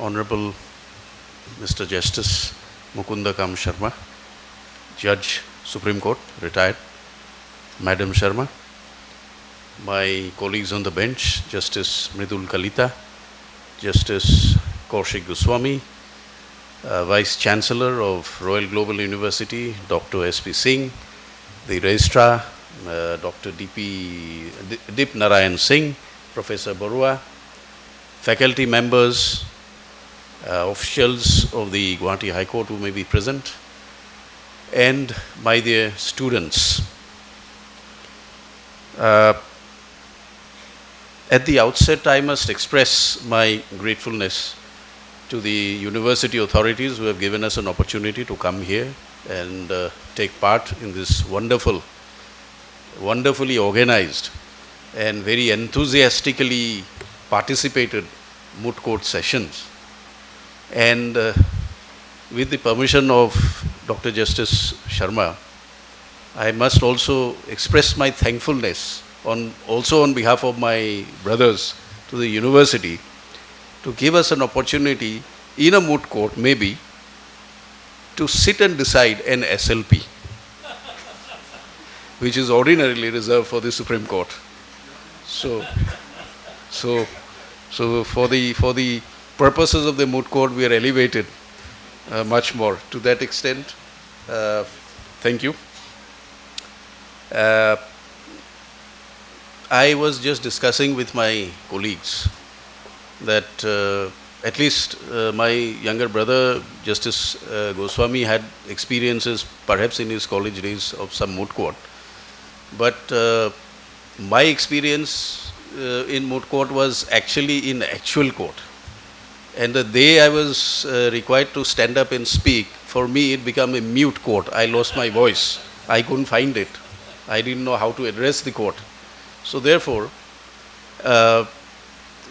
Honorable Mr. Justice Mukunda Kam Sharma, Judge, Supreme Court, retired, Madam Sharma, my colleagues on the bench, Justice Mridul Kalita, Justice Kaushik Goswami, Vice Chancellor of Royal Global University, Dr. S.P. Singh, the Registrar, Dr. Dip Narayan Singh, Professor Barua, faculty members, officials of the Guwahati High Court who may be present, and my dear students. At the outset, I must express my gratefulness to the university authorities who have given us an opportunity to come here and take part in this wonderfully organized and very enthusiastically participated moot court sessions. And with the permission of Dr. Justice Sharma, I must also express my thankfulness also on behalf of my brothers to the university to give us an opportunity in a moot court maybe to sit and decide an SLP, which is ordinarily reserved for the Supreme Court. So for the purposes of the moot court, we are elevated much more. To that extent, thank you. I was just discussing with my colleagues that at least my younger brother, Justice Goswami, had experiences perhaps in his college days of some moot court. But my experience in moot court was actually in actual court. And the day I was required to stand up and speak, for me it became a mute court. I lost my voice. I couldn't find it. I didn't know how to address the court. So therefore,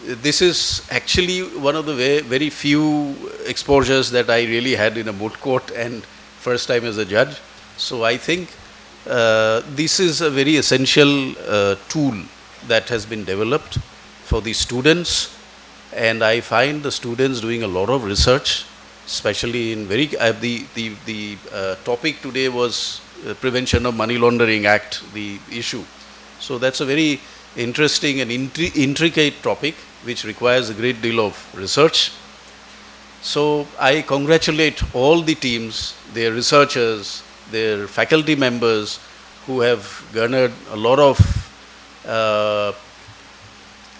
this is actually one of the very few exposures that I really had in a moot court and first time as a judge. So I think this is a very essential tool that has been developed for the students, and I find the students doing a lot of research, especially in the topic today was Prevention of Money Laundering Act, the issue. So that's a very interesting and intricate topic which requires a great deal of research. So I congratulate all the teams, their researchers, their faculty members who have garnered a lot of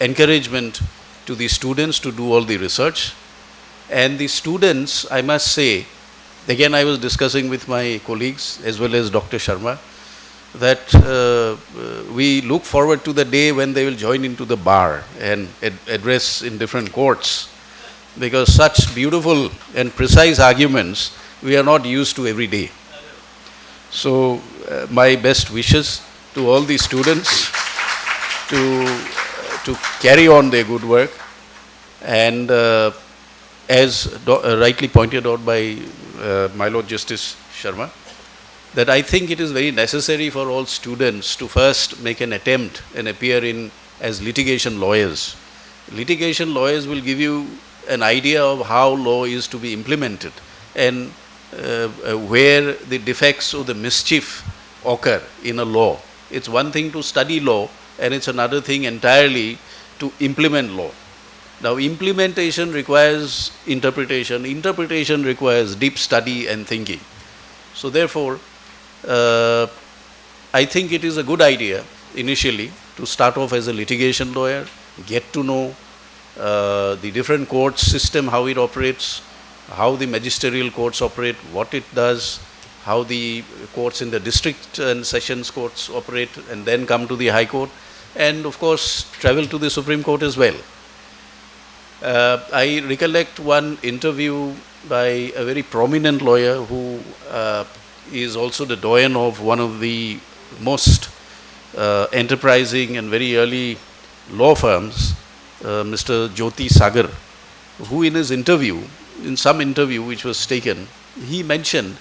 encouragement to the students to do all the research. And the students, I must say, again I was discussing with my colleagues as well as Dr. Sharma, that we look forward to the day when they will join into the bar and address in different courts, because such beautiful and precise arguments we are not used to every day. So my best wishes to all the students to carry on their good work, and as rightly pointed out by my Lord Justice Sharma, that I think it is very necessary for all students to first make an attempt and appear as litigation lawyers. Litigation lawyers will give you an idea of how law is to be implemented and where the defects or the mischief occur in a law. It's one thing to study law, and it's another thing entirely to implement law. Now, implementation requires interpretation. Interpretation requires deep study and thinking. So therefore, I think it is a good idea initially to start off as a litigation lawyer, get to know the different court system, how it operates, how the magisterial courts operate, what it does, how the courts in the district and sessions courts operate, and then come to the High Court, and of course travel to the Supreme Court as well. I recollect one interview by a very prominent lawyer who is also the doyen of one of the most enterprising and very early law firms, Mr. Jyoti Sagar, who in his interview, in some interview which was taken, he mentioned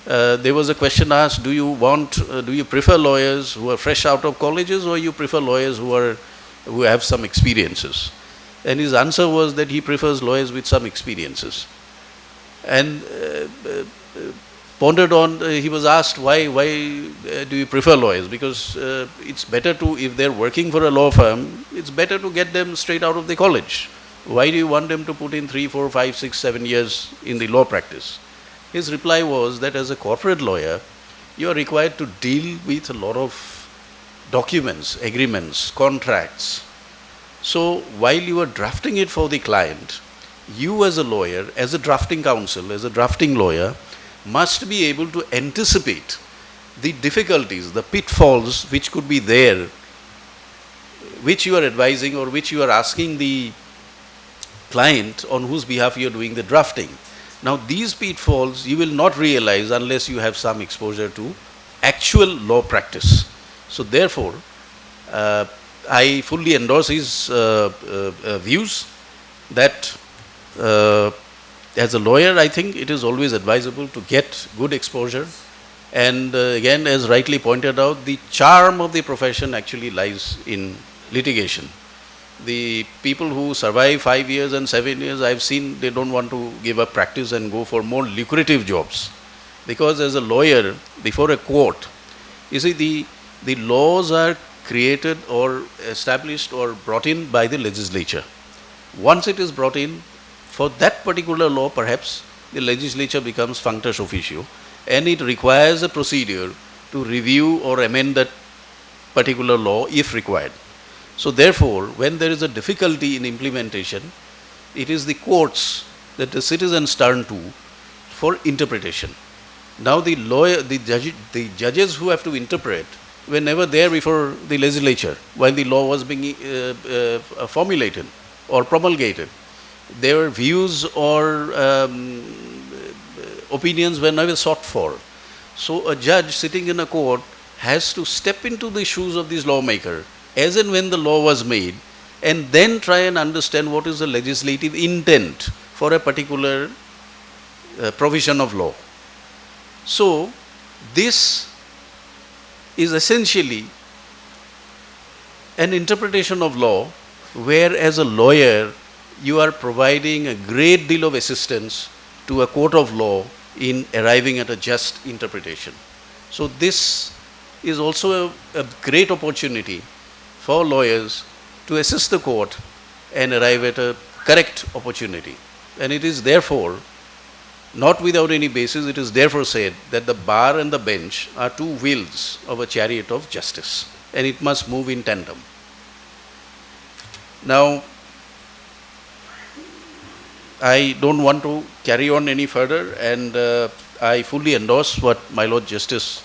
there was a question asked, do you prefer lawyers who are fresh out of colleges, or you prefer lawyers who have some experiences? And his answer was that he prefers lawyers with some experiences. And pondered on, he was asked, why do you prefer lawyers? Because it's better to, if they're working for a law firm, it's better to get them straight out of the college. Why do you want them to put in 3, 4, 5, 6, 7 years in the law practice? His reply was that as a corporate lawyer, you are required to deal with a lot of documents, agreements, contracts. So while you are drafting it for the client, you as a lawyer, as a drafting counsel, as a drafting lawyer, must be able to anticipate the difficulties, the pitfalls which could be there, which you are advising or which you are asking the client on whose behalf you are doing the drafting. Now these pitfalls you will not realize unless you have some exposure to actual law practice. So therefore, I fully endorse his views that as a lawyer, I think it is always advisable to get good exposure. And again, as rightly pointed out, the charm of the profession actually lies in litigation. The people who survive 5 years and 7 years, I've seen they don't want to give up practice and go for more lucrative jobs. Because as a lawyer, before a court, you see, the laws are created or established or brought in by the legislature. Once it is brought in, for that particular law, perhaps the legislature becomes functus officio, and it requires a procedure to review or amend that particular law if required. So therefore, when there is a difficulty in implementation, it is the courts that the citizens turn to for interpretation. Now the judges who have to interpret were never there before the legislature while the law was being formulated or promulgated. Their views or opinions were never sought for. So a judge sitting in a court has to step into the shoes of this lawmaker as and when the law was made, and then try and understand what is the legislative intent for a particular provision of law. So this is essentially an interpretation of law where, as a lawyer, you are providing a great deal of assistance to a court of law in arriving at a just interpretation. So this is also a great opportunity for lawyers to assist the court and arrive at a correct opportunity. And it is therefore, not without any basis, it is therefore said that the bar and the bench are two wheels of a chariot of justice, and it must move in tandem. Now, I don't want to carry on any further, and I fully endorse what my Lord Justice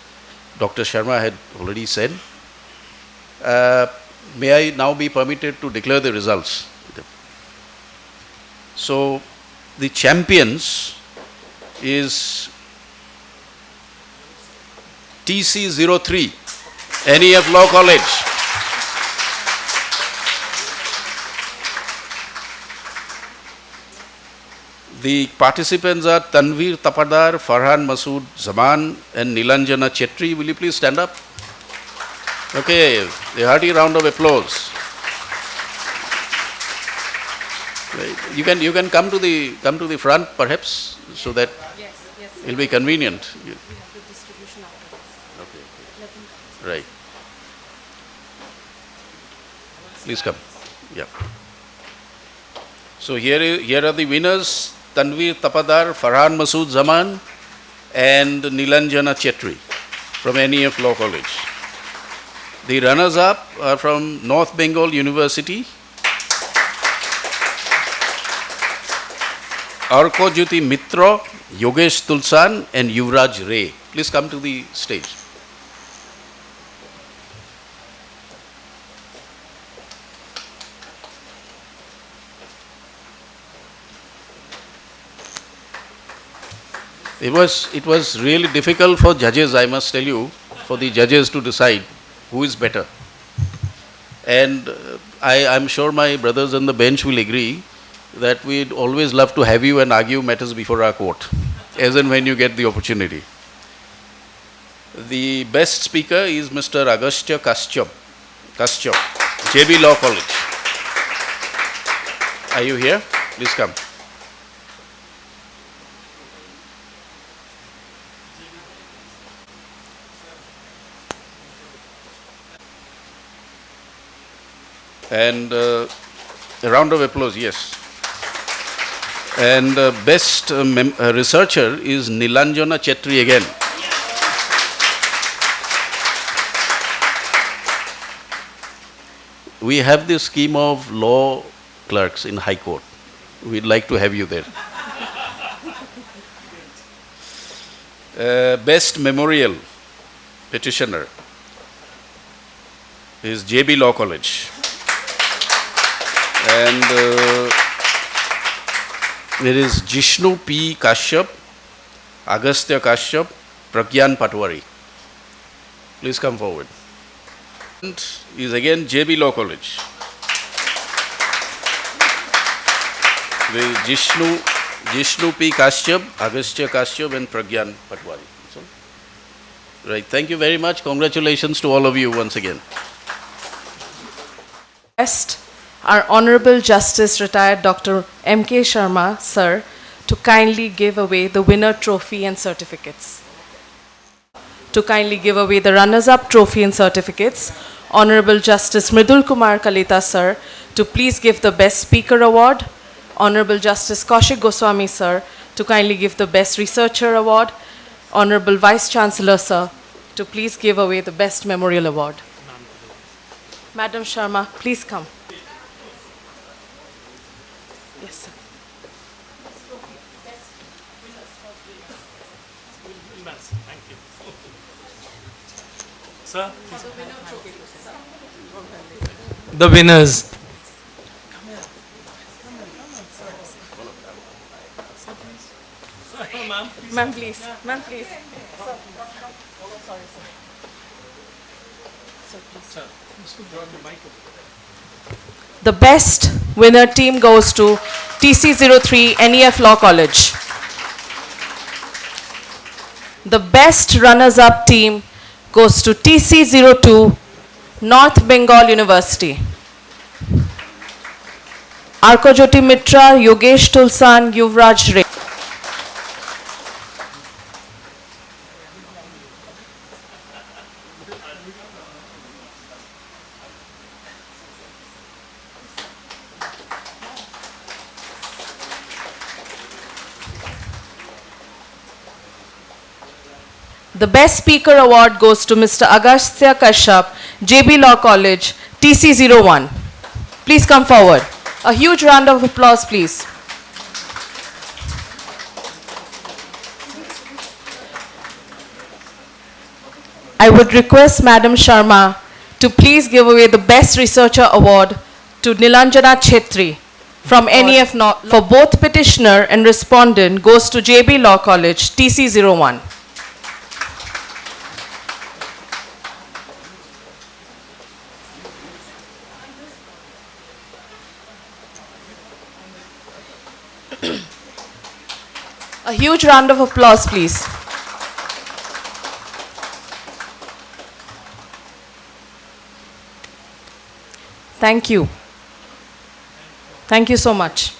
Dr. Sharma had already said. May I now be permitted to declare the results? So, the champions is TC03, NEF Law College. The participants are Tanveer Tapadar, Farhan Masood Zaman, and Nilanjana Chetri. Will you please stand up? Okay, a hearty round of applause. You can come to the front, perhaps, so that it will be convenient. We have the distribution after this. Okay. Right. Please come. Yeah. So here are the winners: Tanveer Tapadar, Farhan Masood Zaman, and Nilanjana Chetri from NEF Law College. The runners-up are from North Bengal University, Arkojyoti Mitra, Yogesh Tulsan, and Yuvraj Ray. Please come to the stage. It was really difficult for judges, I must tell you, for the judges to decide who is better. And I'm sure my brothers on the bench will agree that we'd always love to have you and argue matters before our court, as and when you get the opportunity. The best speaker is Mr. Agastya Kastyap, JB Law College. Are you here? Please come. And a round of applause, yes. And best researcher is Nilanjana Chetri again. We have this scheme of law clerks in High Court. We'd like to have you there. Best memorial petitioner is JB Law College. And there is Jishnu P. Kashyap, Agastya Kashyap, Pragyan Patwari. Please come forward. And is again JB Law College. There is Jishnu P. Kashyap, Agastya Kashyap and Pragyan Patwari. So, right, thank you very much. Congratulations to all of you once again. Request our Honorable Justice Retired Dr. M.K. Sharma, sir, to kindly give away the winner trophy and certificates. To kindly give away the runners-up trophy and certificates, Honorable Justice Mridul Kumar Kalita, sir, to please give the Best Speaker Award. Honorable Justice Kaushik Goswami, sir, to kindly give the Best Researcher Award. Honorable Vice Chancellor, sir, to please give away the Best Memorial Award. Madam Sharma, please come. Yes, sir. Thank you. Sir, the winners. Ma'am, please. Ma'am, please. The best winner team goes to TC03 NEF Law College. The best runners-up team goes to TC02 North Bengal University. Arkojyoti Mitra, Yogesh Tulsan, Yuvraj Ray. The Best Speaker Award goes to Mr. Agastya Kashyap, JB Law College, TC01. Please come forward. A huge round of applause, please. I would request Madam Sharma to please give away the Best Researcher Award to Nilanjana Chetri from NEF. For both petitioner and respondent goes to JB Law College, TC01. A huge round of applause, please. Thank you. Thank you so much.